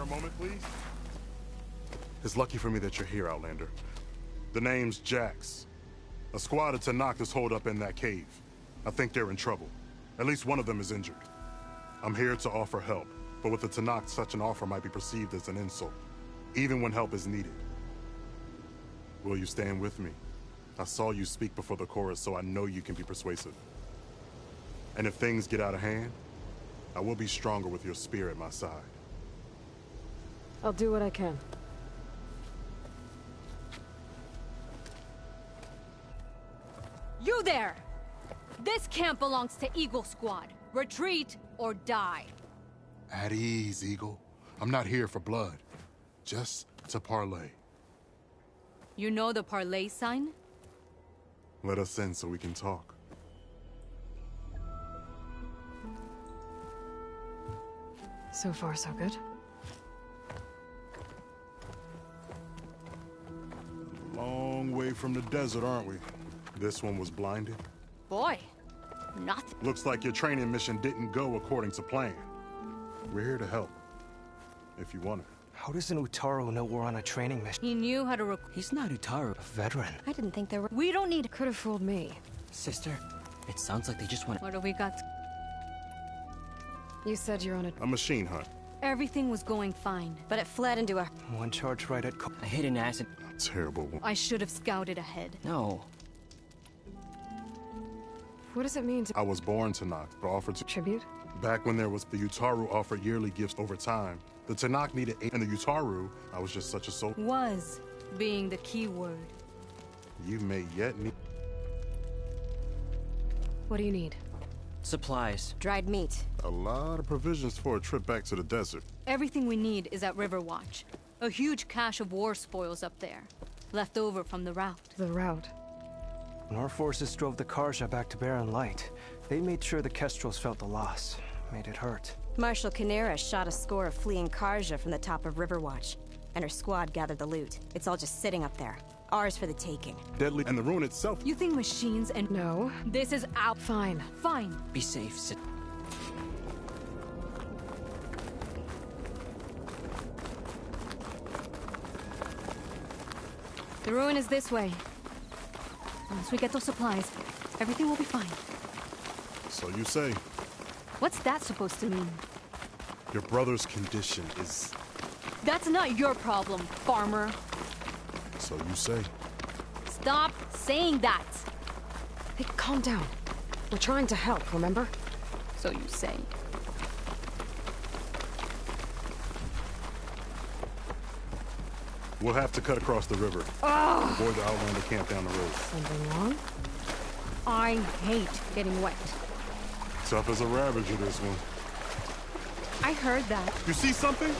moment, please? It's lucky for me that you're here, Outlander. The name's Jax. A squad of Tanakh is holed up in that cave. I think they're in trouble. At least one of them is injured. I'm here to offer help, but with the Tanakh, such an offer might be perceived as an insult, even when help is needed. Will you stand with me? I saw you speak before the chorus, so I know you can be persuasive. And if things get out of hand, I will be stronger with your spear at my side. I'll do what I can. You there! This camp belongs to Eagle Squad. Retreat or die. At ease, Eagle. I'm not here for blood. Just to parlay. You know the parlay sign? Let us in so we can talk. So far, so good. Long way from the desert, aren't we? This one was blinded. Boy, nothing. Looks like your training mission didn't go according to plan. We're here to help, if you want it. How does an Utaru know we're on a training mission? He knew how to He's not Utaru. A veteran. I didn't think there were... We don't need... Could have fooled me. Sister, it sounds like they just want... What do we got? You said you're on A machine hunt. Everything was going fine. But it fled into a... One charge right at... I hit an acid... Terrible one. I should have scouted ahead. No. What does it mean to... I was born Tanakh, but offered to... Tribute? Back when there was the Utaru offered yearly gifts over time, the Tanakh needed aid, and the Utaru, I was just such a soul. Was being the key word. You may yet need... What do you need? Supplies. dried meat. A lot of provisions for a trip back to the desert. Everything we need is at Riverwatch. A huge cache of war spoils up there. Left over from the route. The route. When our forces drove the Karja back to Barren Light, they made sure the Kestrels felt the loss. Made it hurt. Marshal Canera shot a score of fleeing Karja from the top of Riverwatch, and her squad gathered the loot. It's all just sitting up there. Ours for the taking. Deadly, and the ruin itself. You think machines and... No. This is out. Fine. Fine. Be safe, sit. The ruin is this way. Once we get those supplies, everything will be fine. So you say. What's that supposed to mean? Your brother's condition is... That's not your problem, farmer. So you say. Stop saying that. Hey, calm down. We're trying to help, remember? So you say. We'll have to cut across the river. Avoid the Outlander camp down the road. Something wrong? I hate getting wet. Tough as a ravager, this one. I heard that. You see something?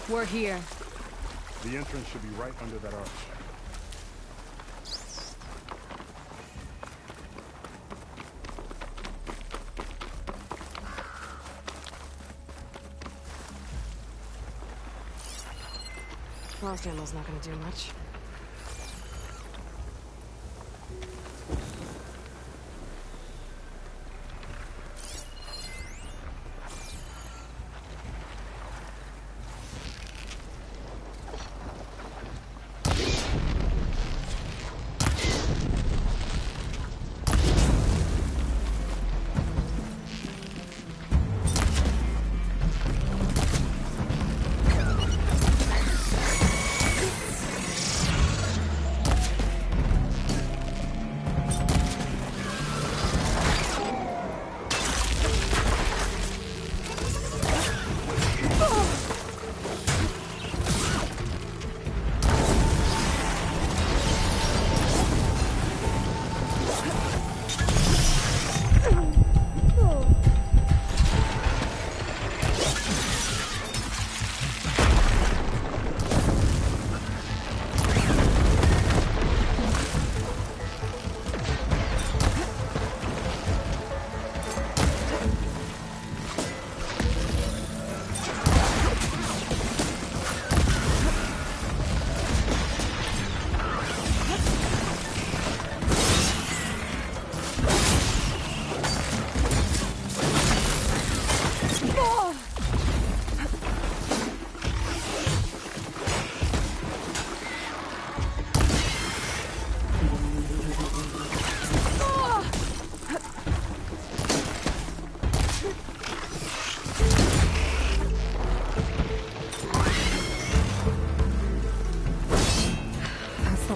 We're here. The entrance should be right under that arch. Frost ammo's not gonna do much.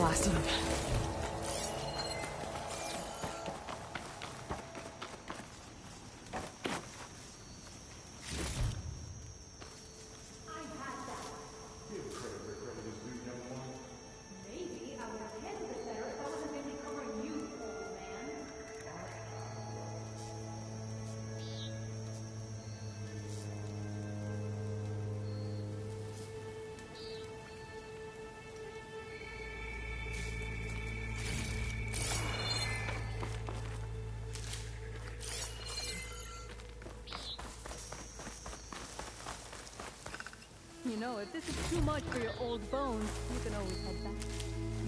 blasted him. You know, if this is too much for your old bones, you can always head back.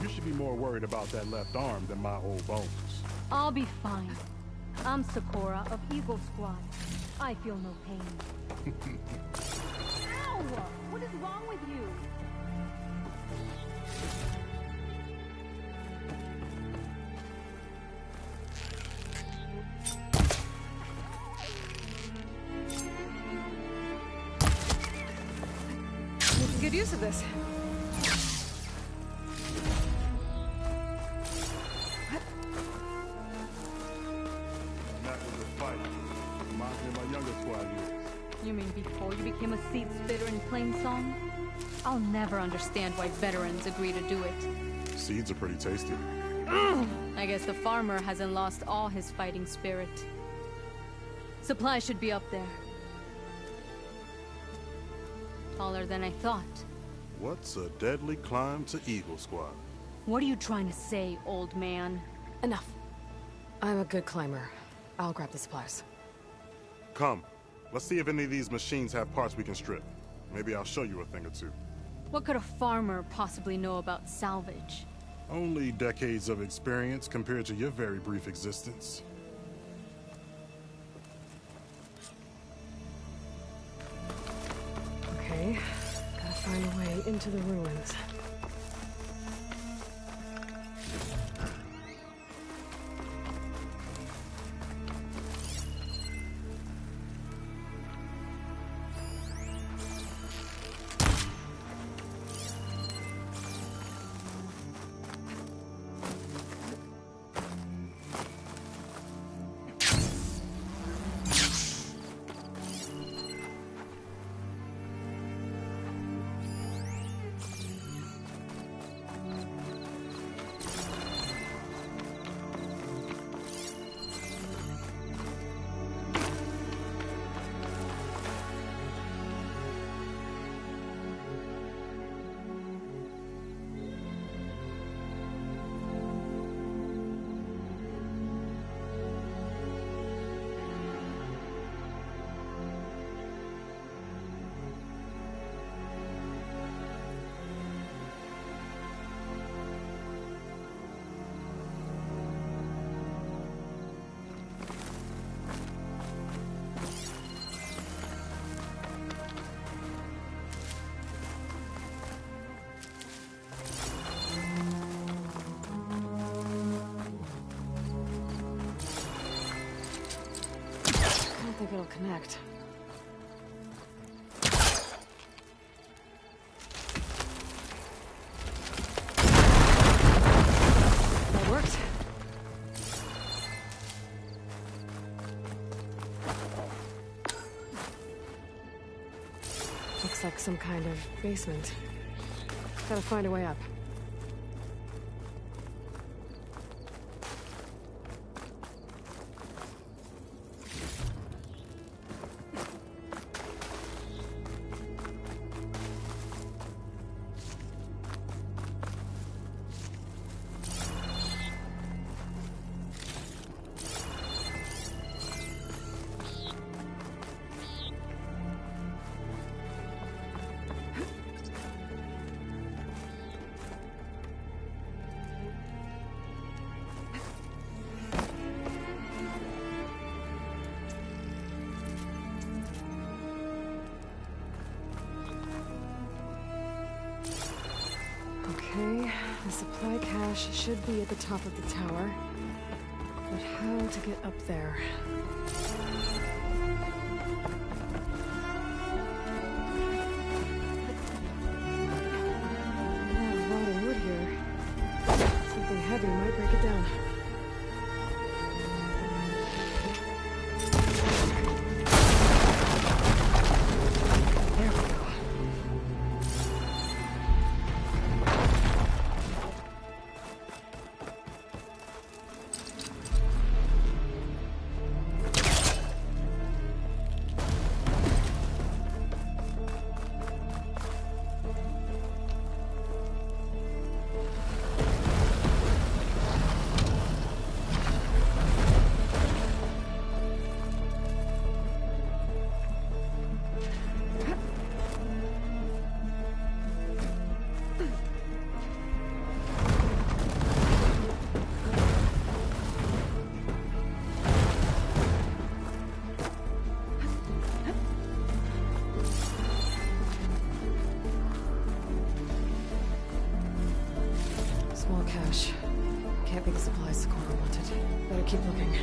You should be more worried about that left arm than my old bones. I'll be fine. I'm Sakura of Eagle Squad. I feel no pain. Ow! What is wrong with you? Good use of this. That was a fight. Reminds me of my younger squad years. You mean before you became a seed spitter in plain song? I'll never understand why veterans agree to do it. Seeds are pretty tasty. I guess the farmer hasn't lost all his fighting spirit. Supplies should be up there. Taller than I thought. What's a deadly climb to Eagle Squad? What are you trying to say, old man? Enough. I'm a good climber. I'll grab the supplies. Come. Let's see if any of these machines have parts we can strip. Maybe I'll show you a thing or two. What could a farmer possibly know about salvage? Only decades of experience compared to your very brief existence. Okay. Gotta find a way into the ruins. I think it'll connect. That worked. Looks like some kind of basement. Gotta find a way up. Okay, the supply cache should be at the top of the tower. But how to get up there? A lot of wood here. heavy might break it down. There we go. Small cache. Can't be the supplies Socorro wanted. Better keep looking.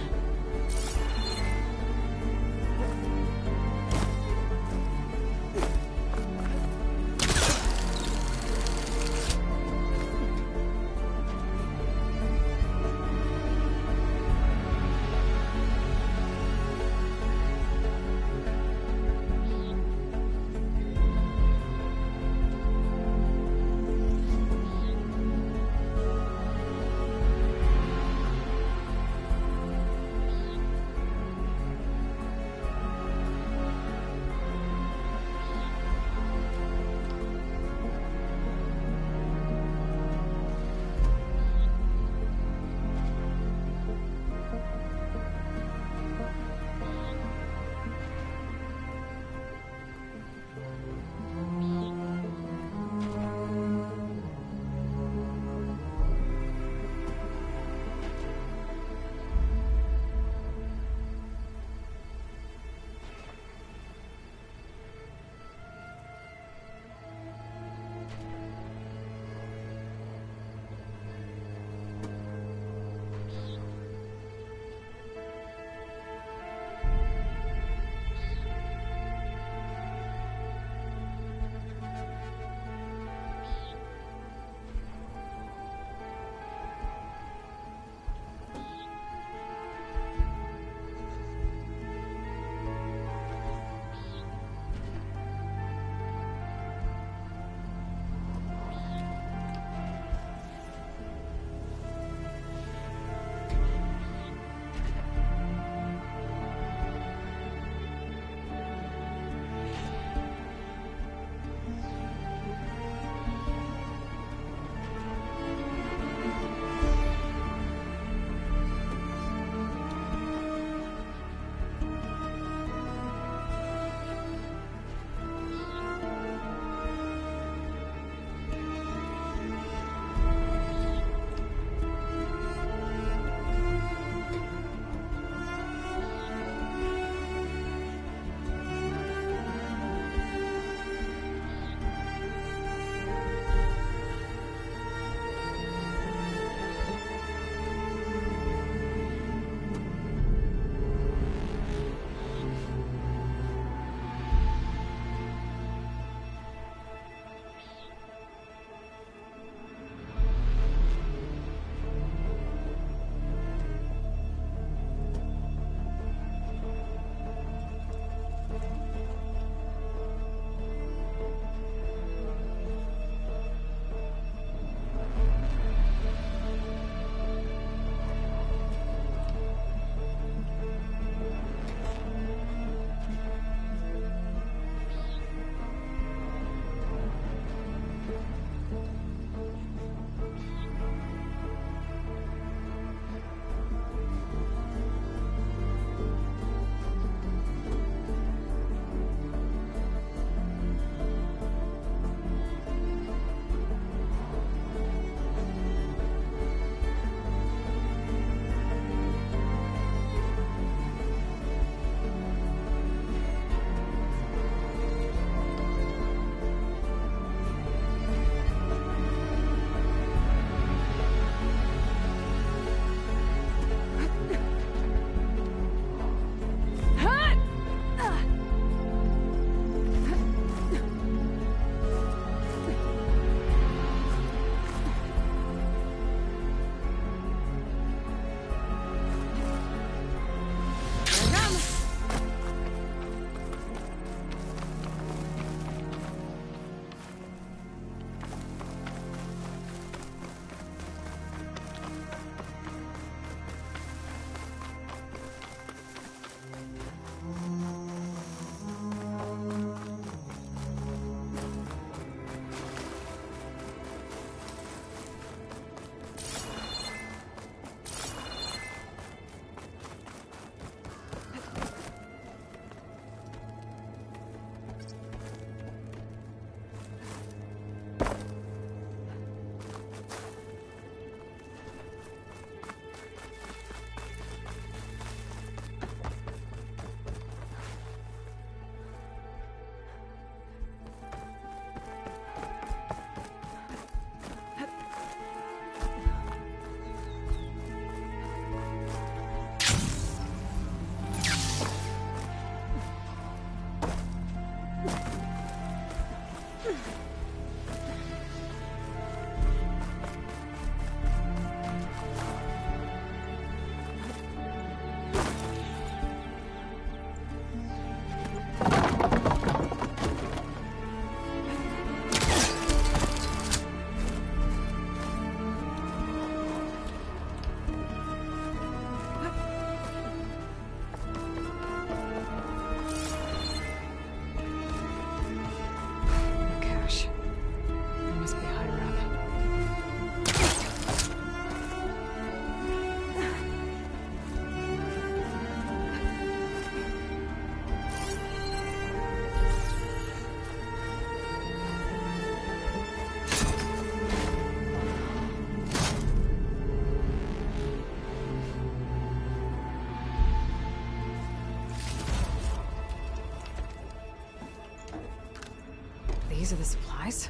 These are the supplies?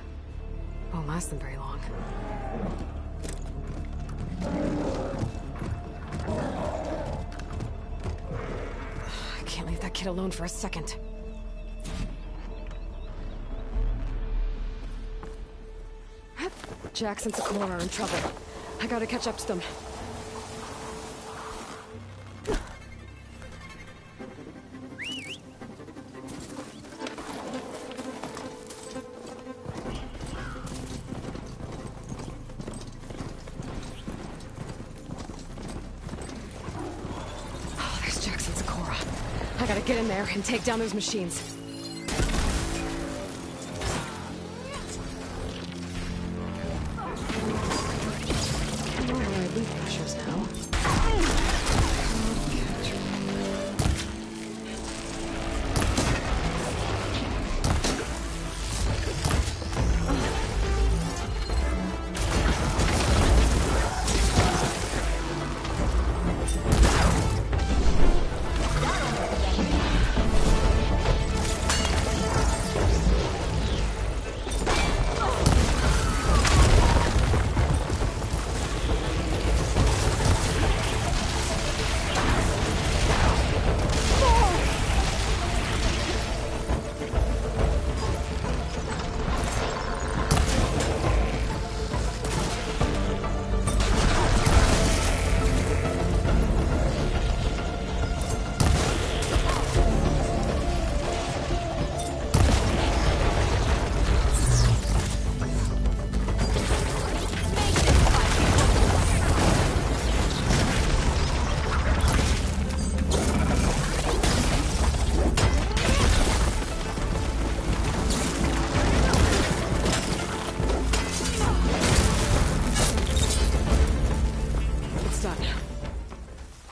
Won't last them very long. I can't leave that kid alone for a second. Jax and Sakura are in trouble. I gotta catch up to them. Oh, there's Jax and Sakura. I gotta get in there and take down those machines.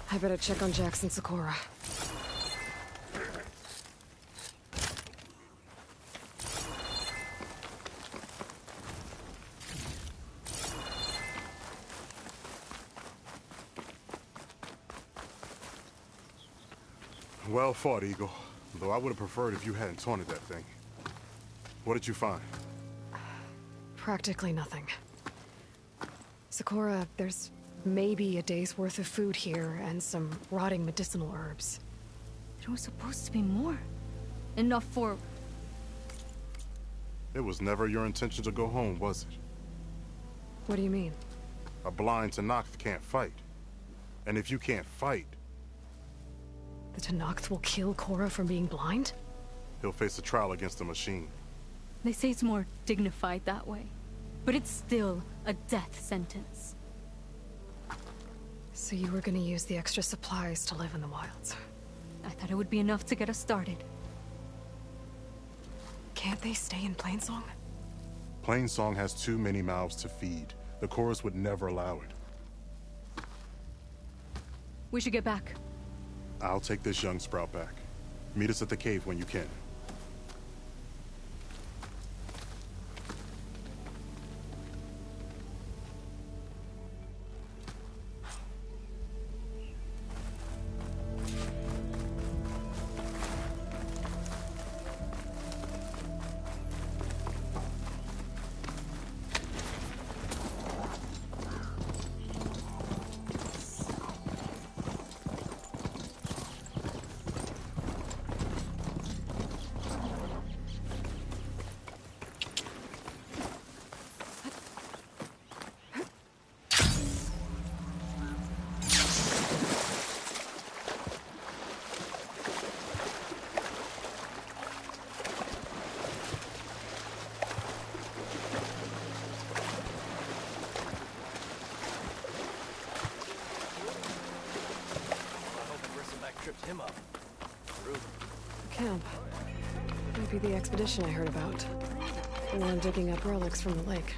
I better check on Jax and Sakura. Well fought, Eagle. Though I would have preferred if you hadn't taunted that thing. What did you find? Practically nothing. Sakura, there's maybe a day's worth of food here and some rotting medicinal herbs. There was supposed to be more. Enough for... It was never your intention to go home, was it? What do you mean? A blind Tenakth can't fight. And if you can't fight... The Tenakth will kill Korra from being blind? He'll face a trial against the machine. They say it's more dignified that way. But it's still a death sentence. So you were gonna use the extra supplies to live in the wilds? I thought it would be enough to get us started. Can't they stay in Plainsong? Plainsong has too many mouths to feed. The chorus would never allow it. We should get back. I'll take this young sprout back. Meet us at the cave when you can. Camp. Might be the expedition I heard about. The one digging up relics from the lake.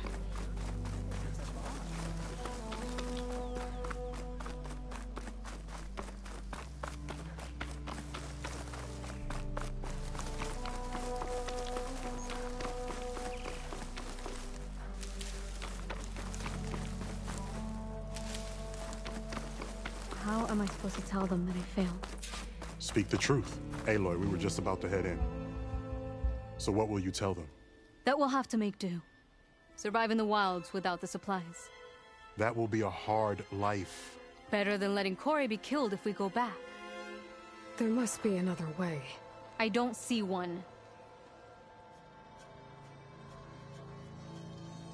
How am I supposed to tell them that I failed? Speak the truth. Aloy, we were just about to head in. So what will you tell them? That we'll have to make do. Survive in the wilds without the supplies. That will be a hard life. Better than letting Corey be killed if we go back. There must be another way. I don't see one.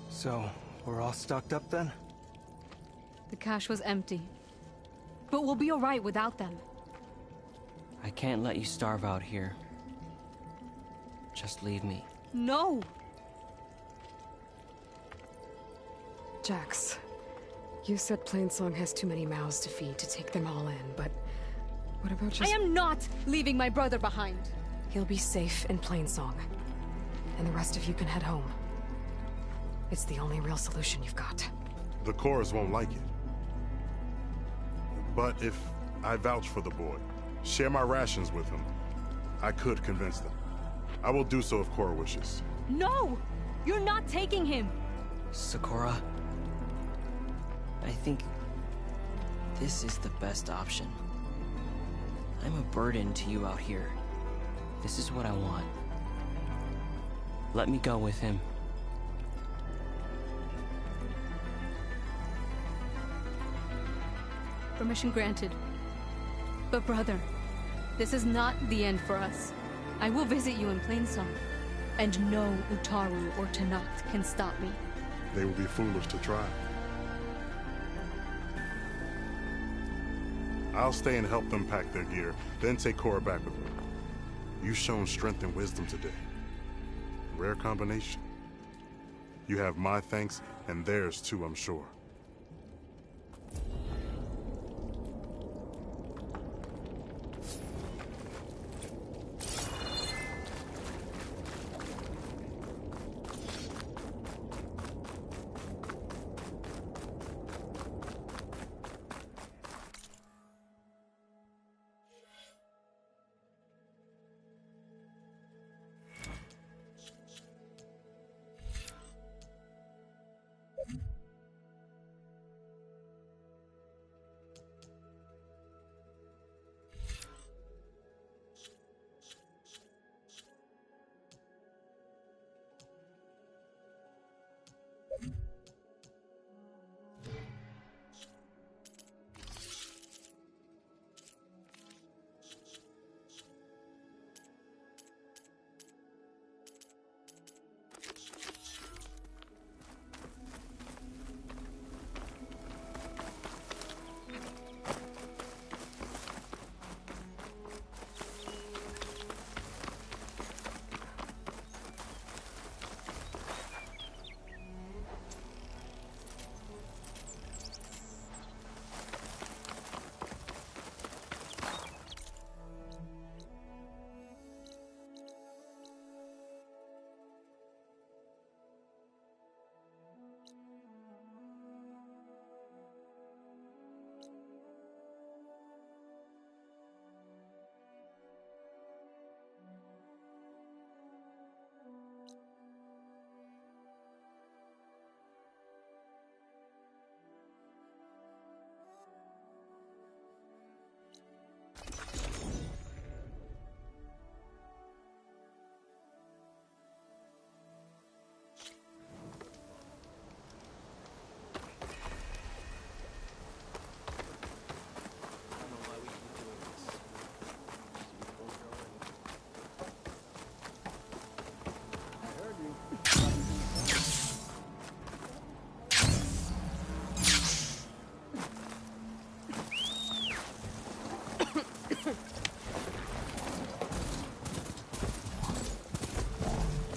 So, we're all stocked up then? The cache was empty. But we'll be alright without them. I can't let you starve out here. Just leave me. No! Jax, you said Plainsong has too many mouths to feed to take them all in, but what about just— I am not leaving my brother behind! He'll be safe in Plainsong, and the rest of you can head home. It's the only real solution you've got. The Chorus won't like it. But if I vouch for the boy, share my rations with him, I could convince them. I will do so if Cora wishes. No! You're not taking him! Sakura, I think this is the best option. I'm a burden to you out here. This is what I want. Let me go with him. Permission granted. But brother, this is not the end for us. I will visit you in Plainsong. And no Utaru or Tanakh can stop me. They will be foolish to try. I'll stay and help them pack their gear, then take Cora back with me. You've shown strength and wisdom today. Rare combination. You have my thanks, and theirs too, I'm sure.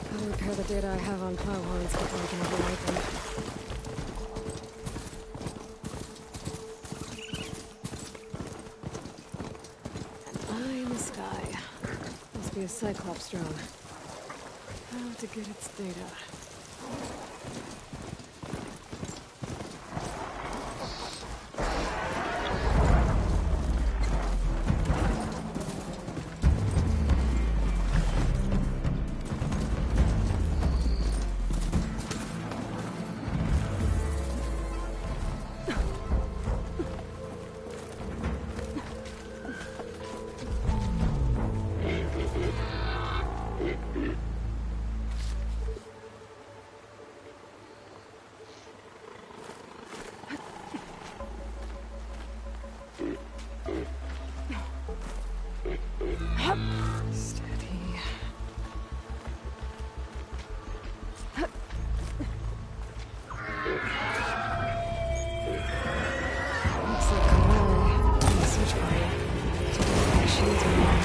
I'll repair the data I have on plowhorns before I can override them. An eye in the sky. Must be a Cyclops drone. How to get its data. machines are on.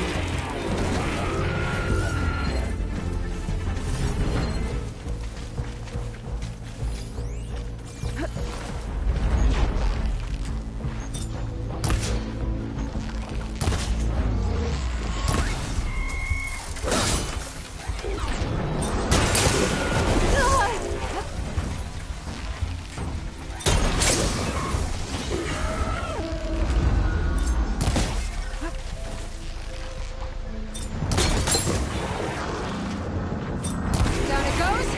Down it goes!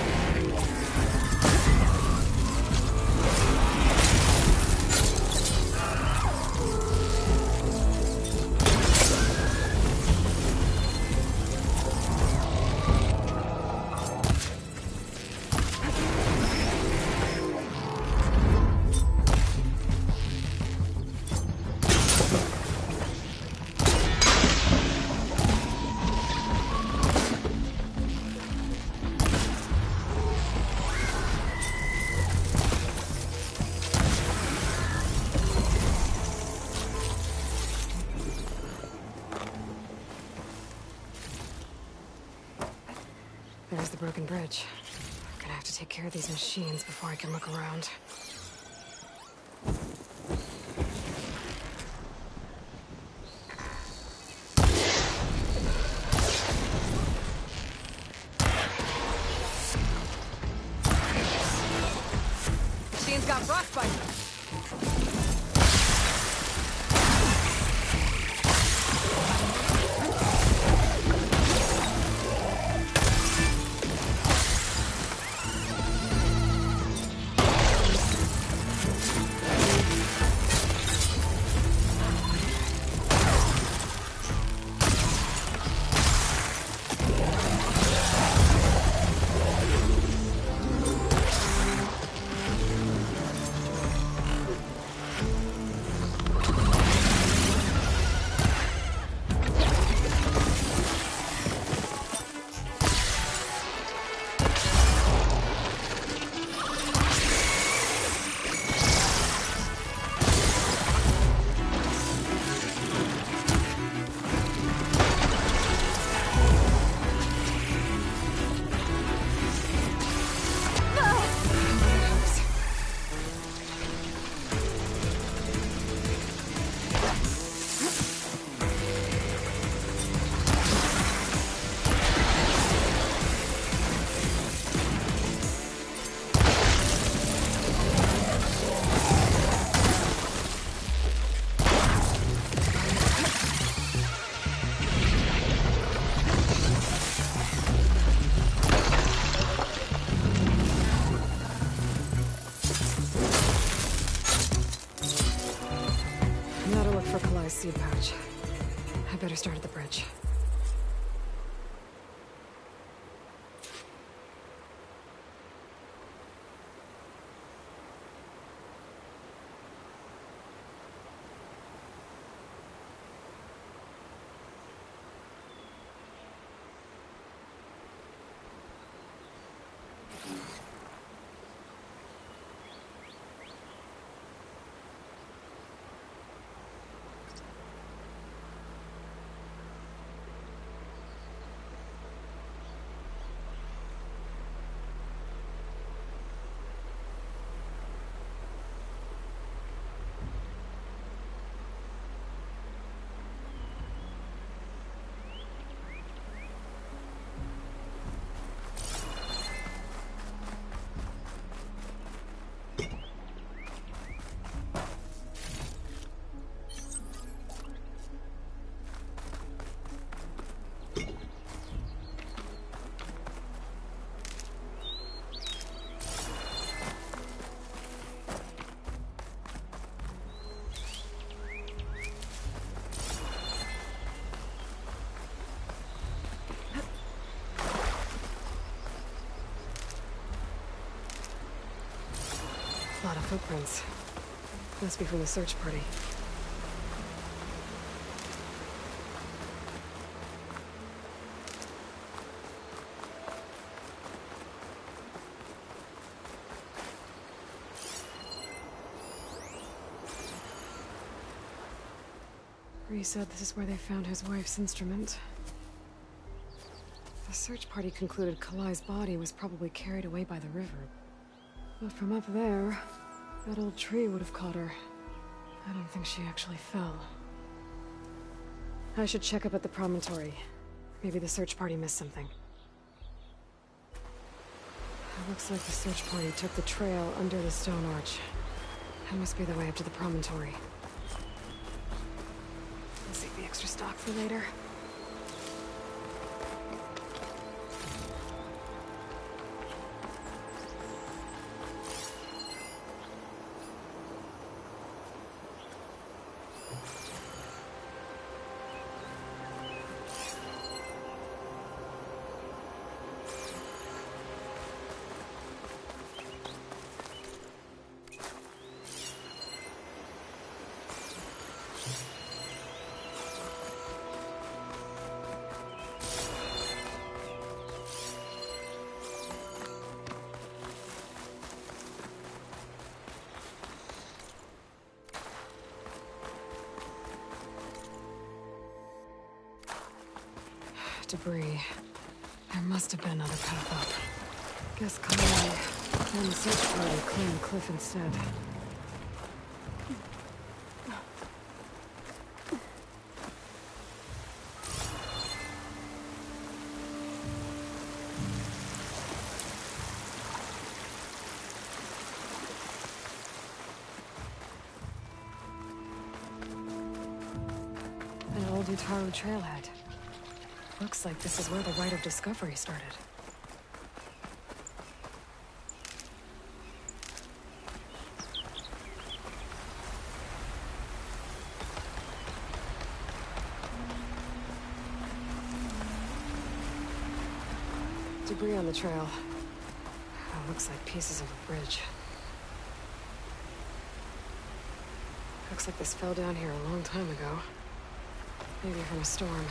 There's the broken bridge. Gonna have to take care of these machines before I can look around. Machine's got frostbite. Now to look for Kalai's seed pouch. I better start at the bridge. A lot of footprints. Must be from the search party. Bree said this is where they found his wife's instrument. The search party concluded Kalai's body was probably carried away by the river. But from up there, that old tree would have caught her. I don't think she actually fell. I should check up at the promontory. Maybe the search party missed something. It looks like the search party took the trail under the stone arch. That must be the way up to the promontory. I'll save the extra stock for later. Debris. There must have been another path up. Guess Kalai and the search party climbed the cliff instead. An old Utaru trailhead. Looks like this is where the Rite of Discovery started. Debris on the trail. Oh, looks like pieces of a bridge. Looks like this fell down here a long time ago. Maybe from a storm.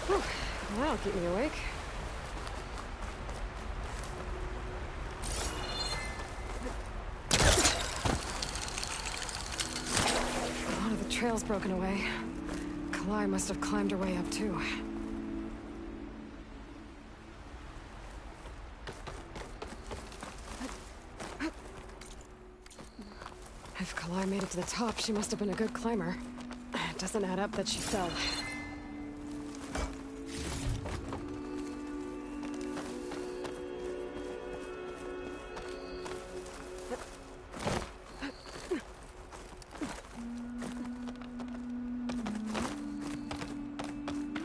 Whew, that'll keep me awake. A lot of the trail's broken away. Kalai must have climbed her way up too. If Kalai made it to the top, she must have been a good climber. It doesn't add up that she fell.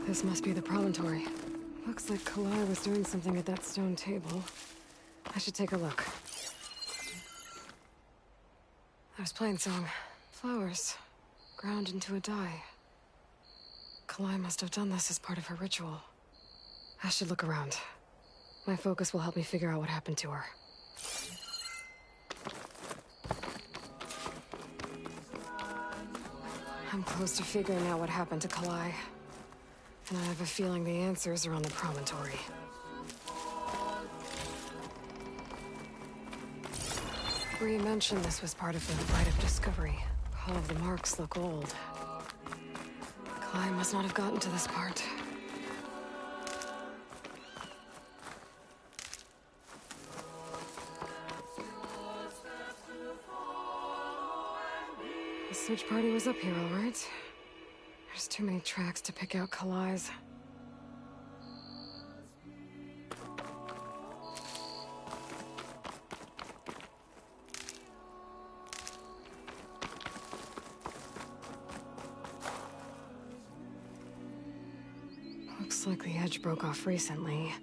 This must be the promontory. Looks like Kalai was doing something at that stone table. I should take a look. There's plain song. Flowers. Ground into a dye. Kalai must have done this as part of her ritual. I should look around. My focus will help me figure out what happened to her. I'm close to figuring out what happened to Kalai. And I have a feeling the answers are on the promontory. Bree mentioned this was part of the Rite of Discovery. All of the marks look old. Kalai must not have gotten to this part. The search party was up here, all right. There's too many tracks to pick out Kalai's. Looks like the edge broke off recently.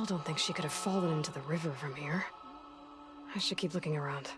still don't think she could have fallen into the river from here. I should keep looking around.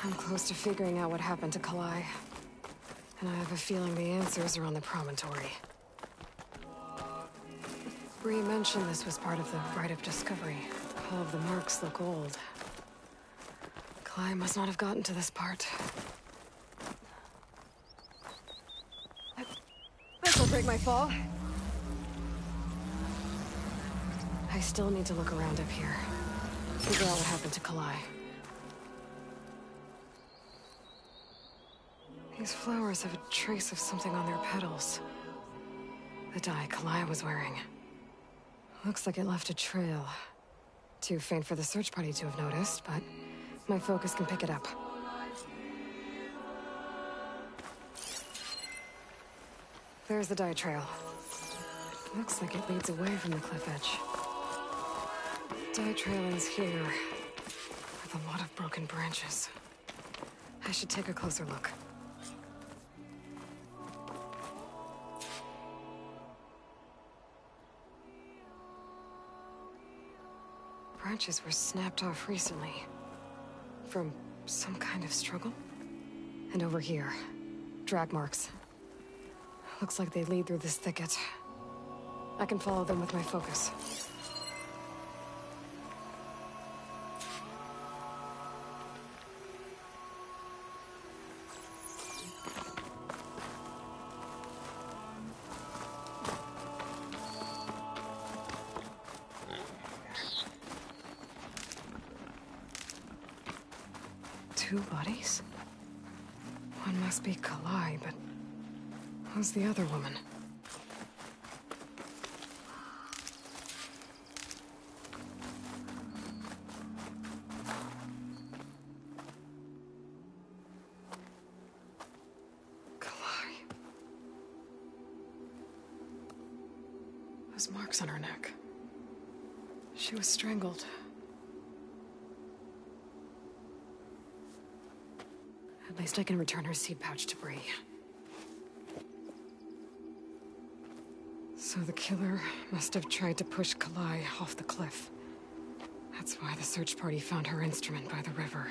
I'm close to figuring out what happened to Kalai. And I have a feeling the answers are on the promontory. Bree mentioned this was part of the rite of discovery. All of the marks look old. Kalai must not have gotten to this part. This'll break my fall. I still need to look around up here. Figure out what happened to Kalai. These flowers have a trace of something on their petals. The dye Kalai was wearing. Looks like it left a trail. Too faint for the search party to have noticed, but my focus can pick it up. There's the dye trail. Looks like it leads away from the cliff edge. Dye trail ends here, with a lot of broken branches. I should take a closer look. Branches were snapped off recently. From some kind of struggle? And over here, drag marks. Looks like they lead through this thicket. I can follow them with my focus. Two bodies? One must be Kalai, but who's the other woman? Kalai. Those marks on her neck. She was strangled. At least I can return her seed pouch to Bree. So the killer must have tried to push Kalai off the cliff. That's why the search party found her instrument by the river.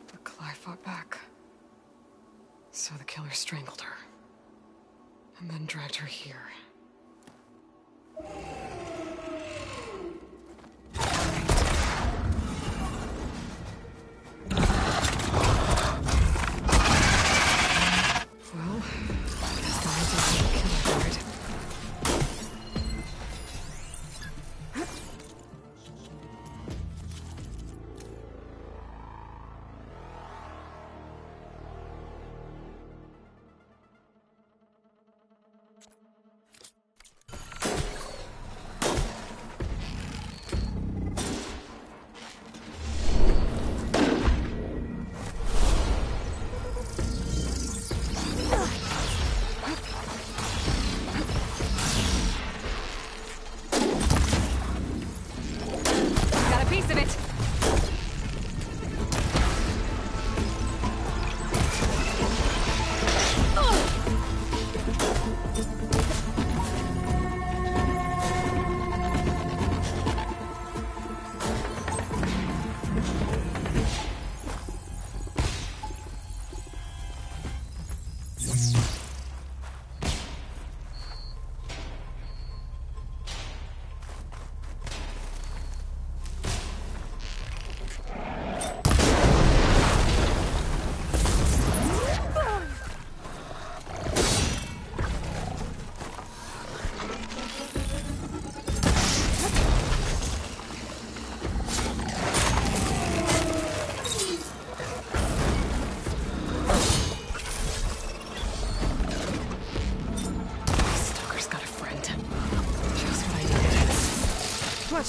But Kalai fought back. So the killer strangled her. And then dragged her here.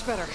Much better.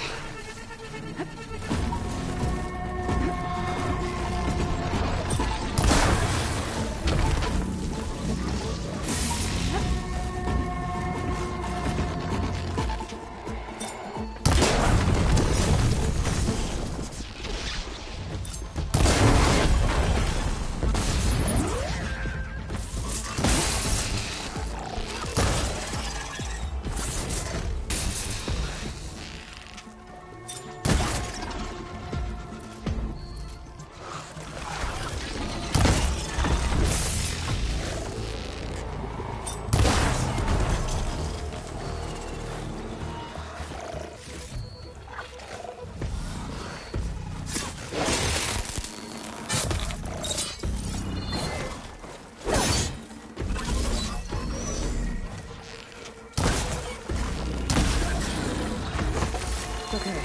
Okay.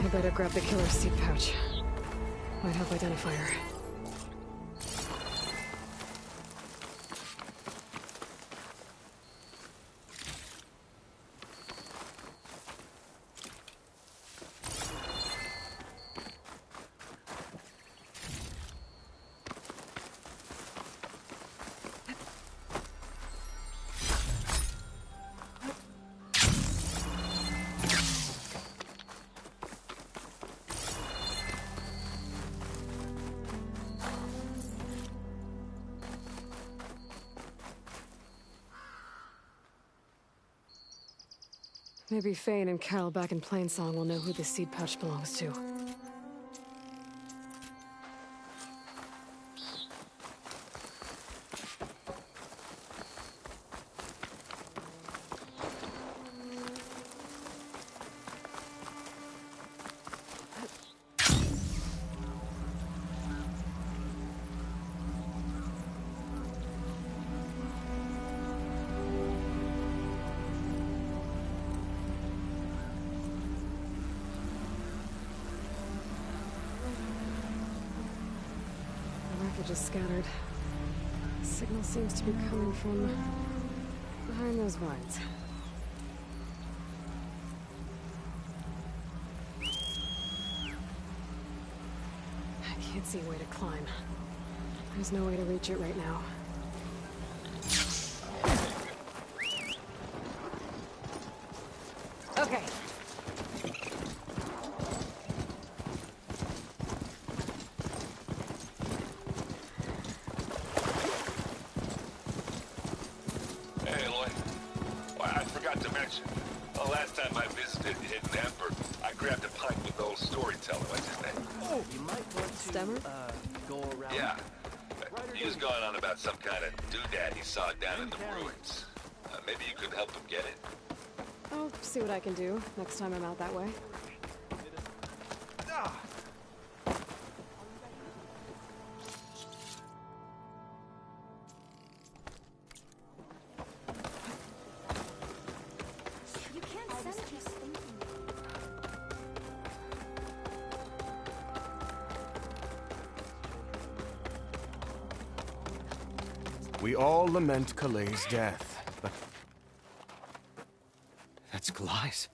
I better grab the killer's seed pouch. Might help identify her. Maybe Fane and Cal back in Plainsong will know who the seed pouch belongs to. Wreckage is scattered. The signal seems to be coming from behind those vines. I can't see a way to climb. There's no way to reach it right now. Okay. Last time I visited Hidden Ember, I grabbed a pint with the old storyteller. What's his name? Oh, you might want to, Stemmer? Go around. Yeah. He was going on about some kind of doodad he saw down in the ruins. Maybe you could help him get it. I'll see what I can do next time I'm out that way. We all lament Kalei's death, but... That's Kalai's.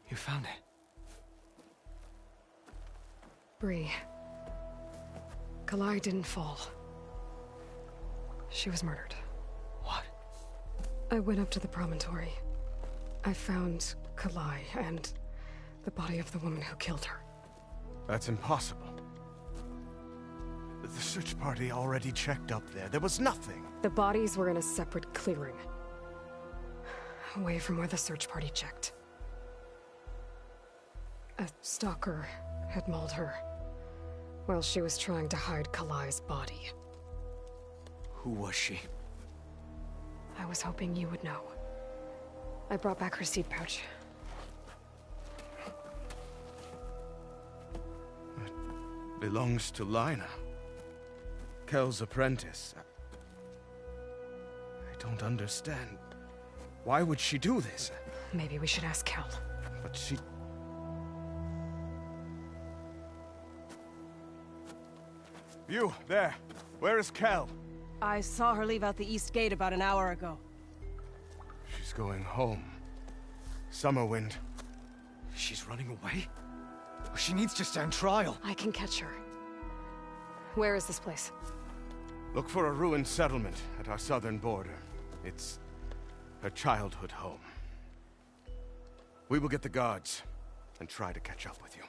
You found it. Bree. Kalai didn't fall. She was murdered. What? I went up to the promontory. I found Kalai and the body of the woman who killed her. That's impossible. The search party already checked up there. There was nothing. The bodies were in a separate clearing. Away from where the search party checked. A stalker had mauled her while she was trying to hide Kalai's body. Who was she? I was hoping you would know. I brought back her seed pouch. It belongs to Lina. Kel's apprentice. I don't understand. Why would she do this? Maybe we should ask Kel. But she... You, there. Where is Kel? I saw her leave out the east gate about an hour ago. She's going home. Summerwind. She's running away? She needs to stand trial. I can catch her. Where is this place? Look for a ruined settlement at our southern border. It's her childhood home. We will get the guards and try to catch up with you.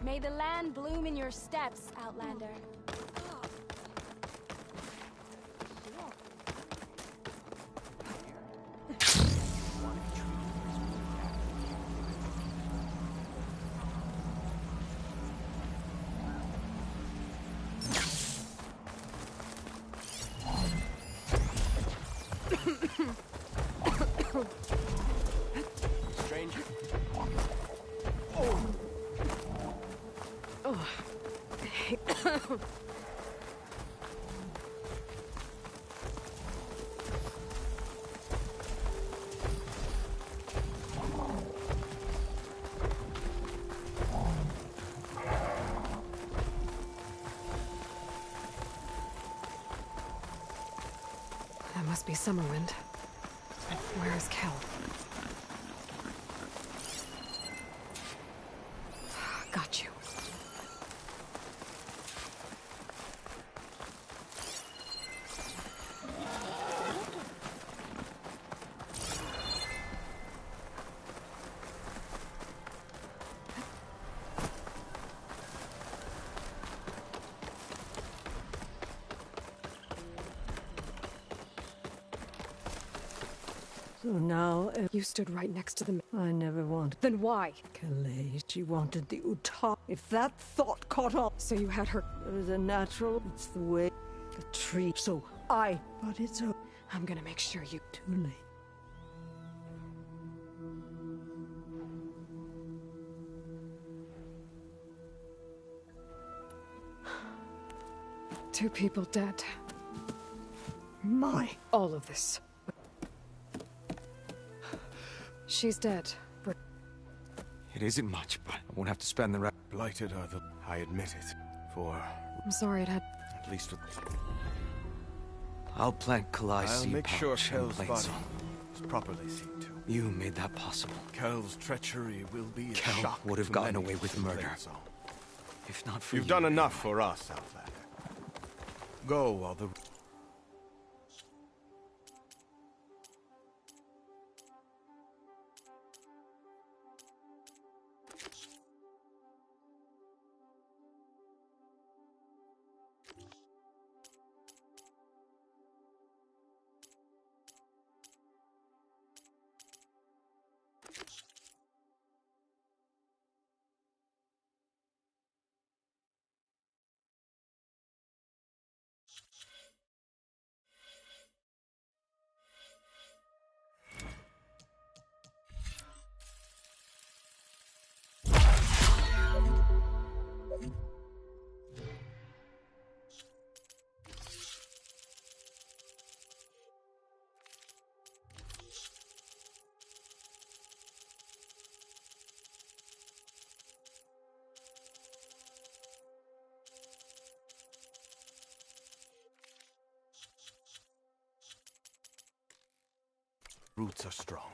May the land bloom in your steps, Outlander. Stranger. That must be Summerwind. Where is Kel? Got you. So now, You stood right next to the... I never wanted Then why? Calais. She wanted the Utah. If that thought caught on, So you had her... it was a natural. It's the way the tree. So but it's I'm gonna make sure you... too late. Two people dead. My. All of this. She's dead. It isn't much, but I won't have to spend the rest. Blighted are the... I admit it. For... I'm sorry it had... at least with... I'll plant Kalai's I'll seed make sure pouch in Kel's body Plainsong. is properly seen to. You made that possible. Kel's treachery will be a Kel shock would have to gotten many away with in murder. Plainsong. If not for You've you. done enough for us, Outlander. Go while the... Roots are strong.